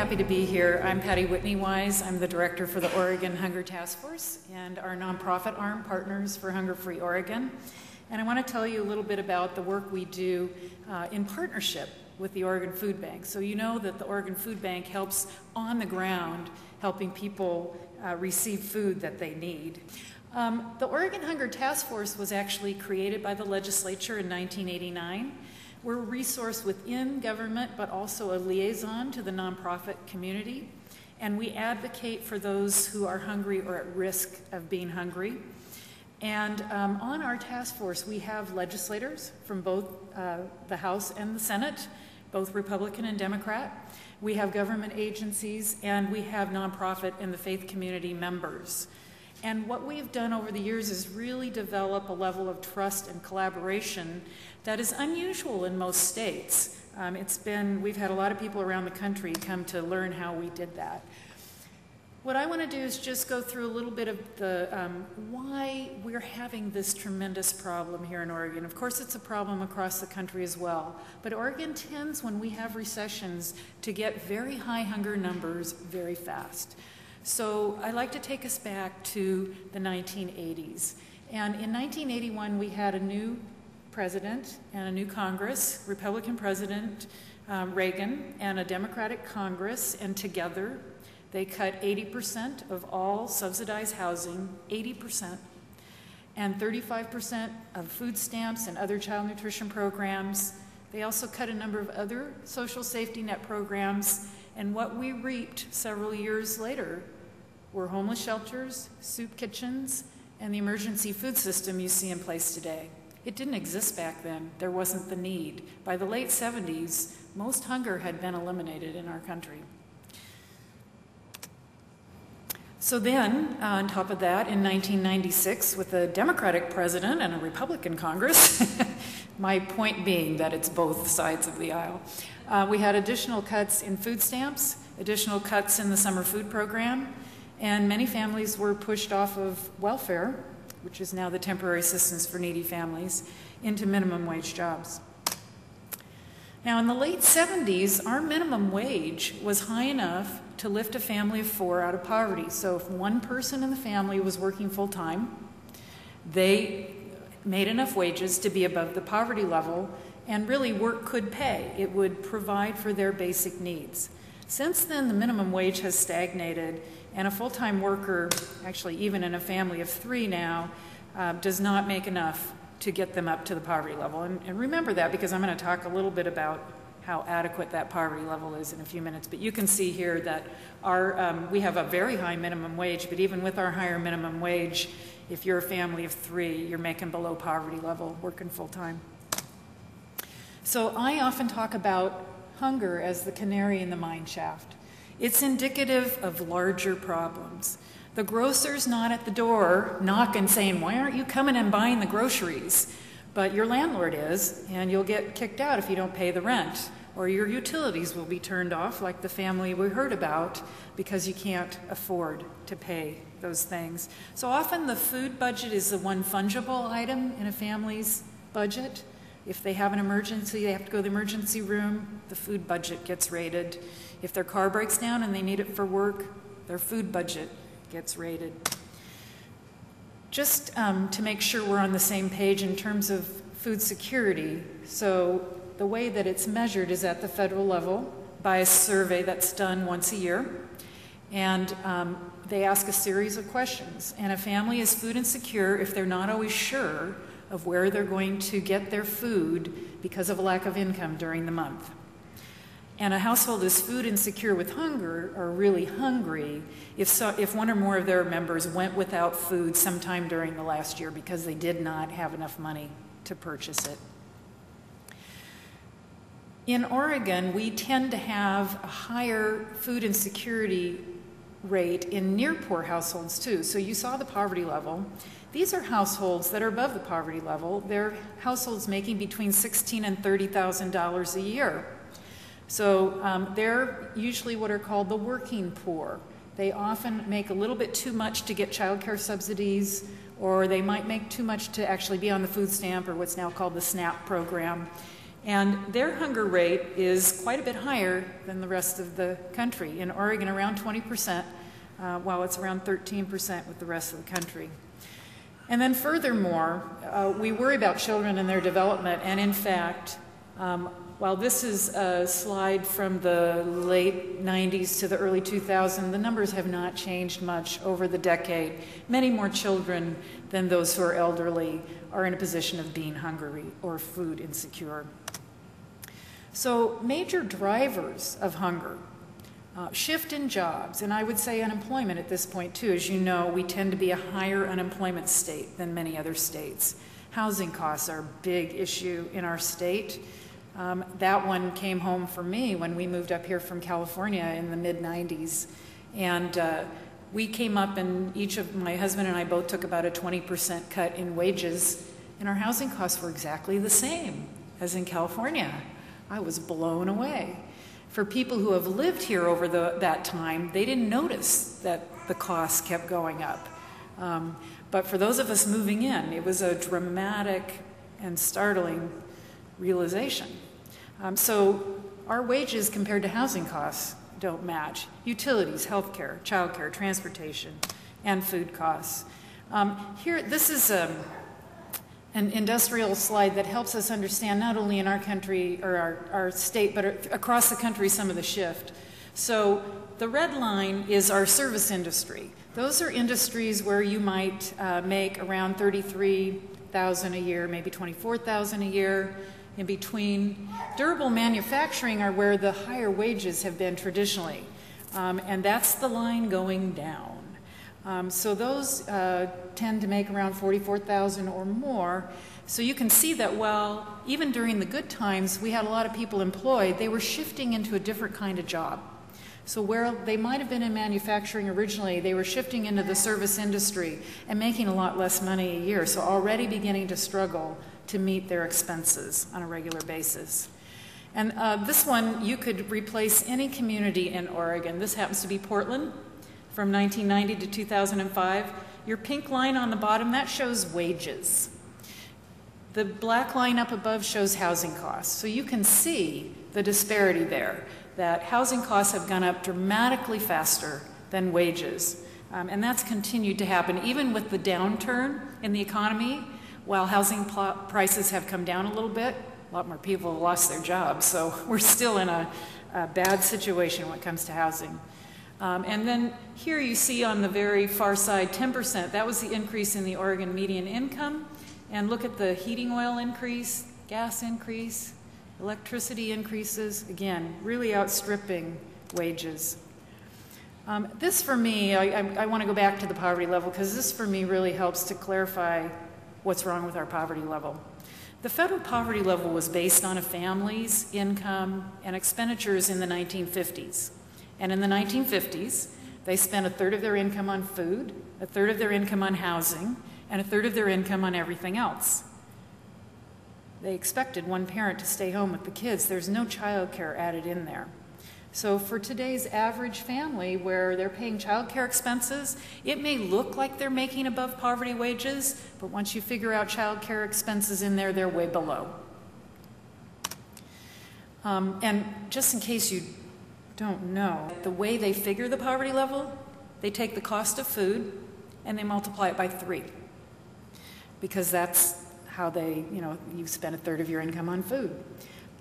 happy to be here. I'm Patti Whitney-Wise. I'm the director for the Oregon Hunger Task Force and our nonprofit arm, Partners for Hunger Free Oregon. And I want to tell you a little bit about the work we do in partnership with the Oregon Food Bank. So you know that the Oregon Food Bank helps on the ground, helping people receive food that they need. The Oregon Hunger Task Force was actually created by the legislature in 1989. We're a resource within government, but also a liaison to the nonprofit community. And we advocate for those who are hungry or at risk of being hungry. And on our task force, we have legislators from both the House and the Senate, both Republican and Democrat. We have government agencies, and we have nonprofit and the faith community members. And what we've done over the years is really develop a level of trust and collaboration that is unusual in most states. We've had a lot of people around the country come to learn how we did that. What I want to do is just go through a little bit of the why we're having this tremendous problem here in Oregon. Of course, it's a problem across the country as well. But Oregon tends, when we have recessions, to get very high hunger numbers very fast. So I'd like to take us back to the 1980s. And in 1981, we had a new president and a new Congress, Republican President Reagan, and a Democratic Congress, and together they cut 80% of all subsidized housing, 80%, and 35% of food stamps and other child nutrition programs. They also cut a number of other social safety net programs, and what we reaped several years later were homeless shelters, soup kitchens, and the emergency food system you see in place today. It didn't exist back then. There wasn't the need. By the late 70s, most hunger had been eliminated in our country. So then, on top of that, in 1996, with a Democratic president and a Republican Congress, my point being that it's both sides of the aisle, we had additional cuts in food stamps, additional cuts in the summer food program, and many families were pushed off of welfare, which is now the temporary assistance for needy families, into minimum wage jobs. Now, in the late 70s, our minimum wage was high enough to lift a family of 4 out of poverty. So if one person in the family was working full-time, they made enough wages to be above the poverty level, and really work could pay. It would provide for their basic needs. Since then, the minimum wage has stagnated, and a full-time worker, actually even in a family of 3 now, does not make enough to get them up to the poverty level. And remember that, because I'm going to talk a little bit about how adequate that poverty level is in a few minutes. But you can see here that we have a very high minimum wage, but even with our higher minimum wage, if you're a family of 3, you're making below poverty level, working full-time. So I often talk about hunger as the canary in the mine shaft. It's indicative of larger problems. The grocer's not at the door knocking saying, "Why aren't you coming and buying the groceries?" But your landlord is, and you'll get kicked out if you don't pay the rent, or your utilities will be turned off, like the family we heard about, because you can't afford to pay those things. So often the food budget is the one fungible item in a family's budget. If they have an emergency, they have to go to the emergency room, the food budget gets raided. If their car breaks down and they need it for work, their food budget gets raided. Just to make sure we're on the same page in terms of food security, so the way that it's measured is at the federal level by a survey that's done once a year, and they ask a series of questions. And a family is food insecure if they're not always sure of where they're going to get their food because of a lack of income during the month. And a household is food insecure with hunger, or really hungry, if one or more of their members went without food sometime during the last year because they did not have enough money to purchase it. In Oregon, we tend to have a higher food insecurity rate in near poor households too. So you saw the poverty level. These are households that are above the poverty level. They're households making between $16,000 and $30,000 a year. So they're usually what are called the working poor. They often make a little bit too much to get child care subsidies, or they might make too much to actually be on the food stamp, or what's now called the SNAP program. And their hunger rate is quite a bit higher than the rest of the country. In Oregon, around 20%, while it's around 13% with the rest of the country. And then furthermore, we worry about children and their development, and in fact, while this is a slide from the late 90s to the early 2000s, the numbers have not changed much over the decade. Many more children than those who are elderly are in a position of being hungry or food insecure. So major drivers of hunger, shift in jobs, and I would say unemployment at this point too. As you know, we tend to be a higher unemployment state than many other states. Housing costs are a big issue in our state. That one came home for me when we moved up here from California in the mid-90s. And we came up and my husband and I both took about a 20% cut in wages, and our housing costs were exactly the same as in California. I was blown away. For people who have lived here over that time, they didn't notice that the costs kept going up. But for those of us moving in, it was a dramatic and startling realization. So our wages compared to housing costs don't match. Utilities, healthcare, childcare, transportation, and food costs. Here, this is an industrial slide that helps us understand not only in our country or our state, but across the country some of the shift. So the red line is our service industry. Those are industries where you might make around $33,000 a year, maybe $24,000 a year. In between, durable manufacturing are where the higher wages have been traditionally, and that's the line going down. So those tend to make around $44,000 or more. So you can see that while even during the good times we had a lot of people employed, they were shifting into a different kind of job. So where they might have been in manufacturing originally, they were shifting into the service industry and making a lot less money a year, so already beginning to struggle to meet their expenses on a regular basis. And this one, you could replace any community in Oregon. This happens to be Portland from 1990 to 2005. Your pink line on the bottom, that shows wages. The black line up above shows housing costs. So you can see the disparity there, that housing costs have gone up dramatically faster than wages. And that's continued to happen even with the downturn in the economy. While housing prices have come down a little bit, a lot more people have lost their jobs, so we're still in a bad situation when it comes to housing. And then here you see on the very far side 10%. That was the increase in the Oregon median income. And look at the heating oil increase, gas increase, electricity increases, again, really outstripping wages. This for me, I want to go back to the poverty level because this for me really helps to clarify what's wrong with our poverty level. The federal poverty level was based on a family's income and expenditures in the 1950s. And in the 1950s, they spent a third of their income on food, a third of their income on housing, and a third of their income on everything else. They expected one parent to stay home with the kids. There's no child care added in there. So for today's average family where they're paying child care expenses, it may look like they're making above poverty wages, but once you figure out child care expenses in there, they're way below. And just in case you don't know, the way they figure the poverty level, they take the cost of food and they multiply it by 3. Because that's how they, you spend a third of your income on food.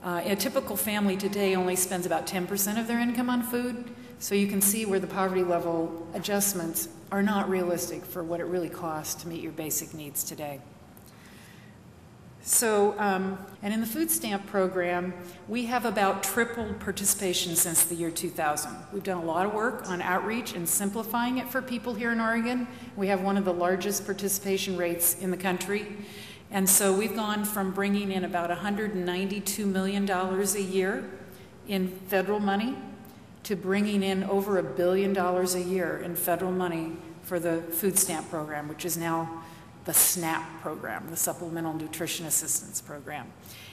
A typical family today only spends about 10% of their income on food, so you can see where the poverty level adjustments are not realistic for what it really costs to meet your basic needs today. So, and in the food stamp program, we have about tripled participation since the year 2000. We've done a lot of work on outreach and simplifying it for people here in Oregon. We have one of the largest participation rates in the country. And so we've gone from bringing in about $192 million a year in federal money to bringing in over $1 billion a year in federal money for the food stamp program, which is now the SNAP program, the Supplemental Nutrition Assistance Program.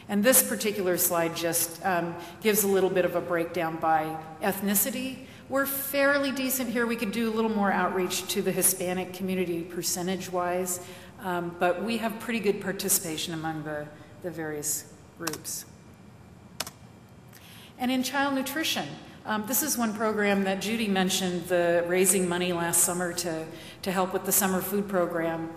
And this particular slide just gives a little bit of a breakdown by ethnicity. We're fairly decent here. We could do a little more outreach to the Hispanic community percentage-wise, but we have pretty good participation among the various groups. And in child nutrition, this is one program that Judy mentioned, the raising money last summer to help with the summer food program.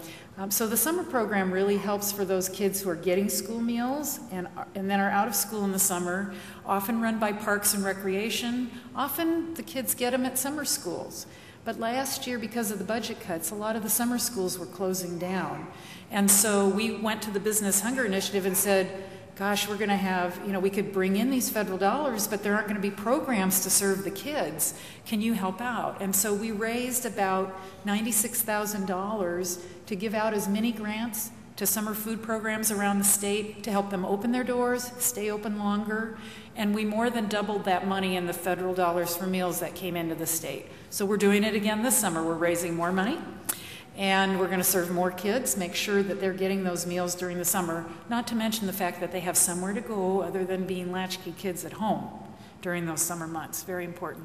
So the summer program really helps for those kids who are getting school meals and then are out of school in the summer, often run by Parks and Recreation. Often the kids get them at summer schools. But last year, because of the budget cuts, a lot of the summer schools were closing down. And so we went to the Business Hunger Initiative and said, gosh, we're going to have, we could bring in these federal dollars, but there aren't going to be programs to serve the kids. Can you help out? And so we raised about $96,000 to give out as many grants to summer food programs around the state to help them open their doors, stay open longer. And we more than doubled that money in the federal dollars for meals that came into the state. So we're doing it again this summer. We're raising more money. And we're going to serve more kids, make sure that they're getting those meals during the summer, not to mention the fact that they have somewhere to go other than being latchkey kids at home during those summer months. Very important.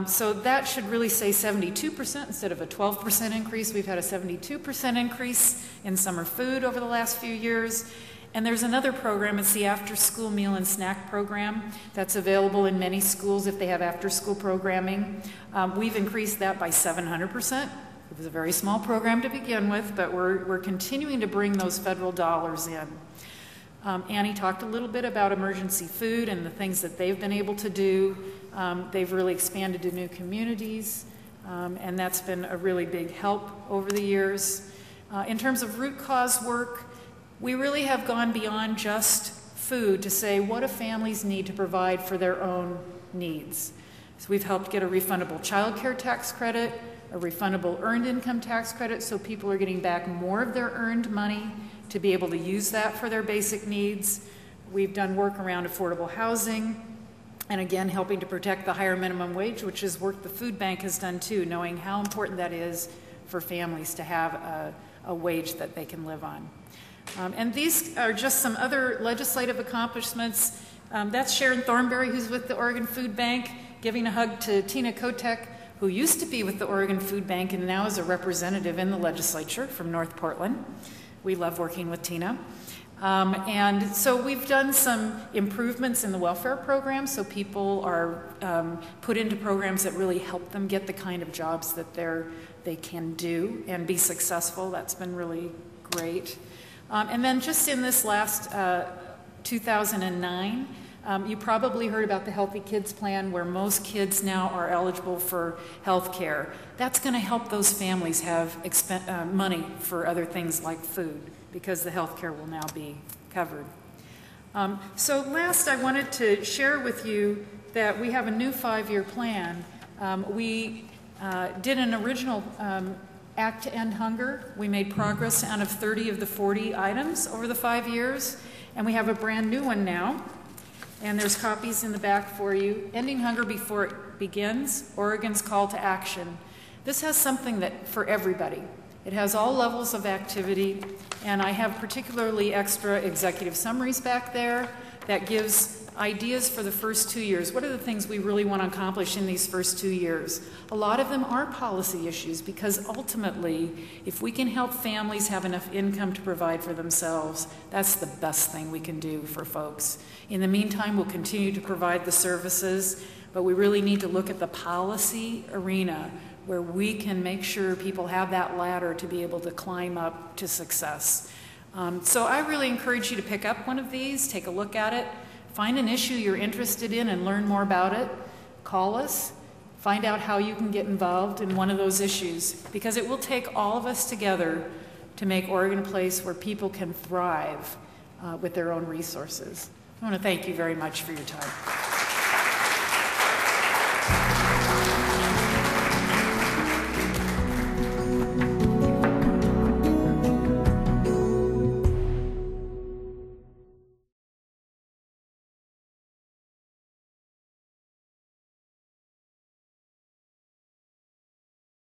So that should really say 72% instead of a 12% increase. We've had a 72% increase in summer food over the last few years. And there's another program, it's the after-school meal and snack program that's available in many schools if they have after-school programming. We've increased that by 700%. It was a very small program to begin with, but we're continuing to bring those federal dollars in. Annie talked a little bit about emergency food and the things that they've been able to do. They've really expanded to new communities, and that's been a really big help over the years. In terms of root cause work, we really have gone beyond just food to say, what do families need to provide for their own needs? So we've helped get a refundable child care tax credit, a refundable earned income tax credit, so people are getting back more of their earned money to be able to use that for their basic needs. We've done work around affordable housing, and again, helping to protect the higher minimum wage, which is work the food bank has done too, knowing how important that is for families to have a wage that they can live on. And these are just some other legislative accomplishments. That's Sharon Thornberry, who's with the Oregon Food Bank, giving a hug to Tina Kotek, who used to be with the Oregon Food Bank and now is a representative in the legislature from North Portland. We love working with Tina. And so we've done some improvements in the welfare program, so people are put into programs that really help them get the kind of jobs that they can do and be successful. That's been really great. And then just in this last 2009, you probably heard about the Healthy Kids Plan, where most kids now are eligible for health care. That's going to help those families have money for other things like food, because the health care will now be covered. So last, I wanted to share with you that we have a new 5-year plan. We did an original Act to End Hunger. We made progress out of 30 of the 40 items over the 5 years, and we have a brand new one now. And there's copies in the back for you. Ending Hunger Before It Begins, Oregon's Call to Action. This has something that for everybody. It has all levels of activity, and I have particularly extra executive summaries back there that gives ideas for the first 2 years. What are the things we really want to accomplish in these first 2 years? A lot of them are policy issues, because ultimately, if we can help families have enough income to provide for themselves, that's the best thing we can do for folks. In the meantime, we'll continue to provide the services, but we really need to look at the policy arena where we can make sure people have that ladder to be able to climb up to success. So I really encourage you to pick up one of these, take a look at it, find an issue you're interested in and learn more about it. Call us, find out how you can get involved in one of those issues, because it will take all of us together to make Oregon a place where people can thrive with their own resources. I want to thank you very much for your time.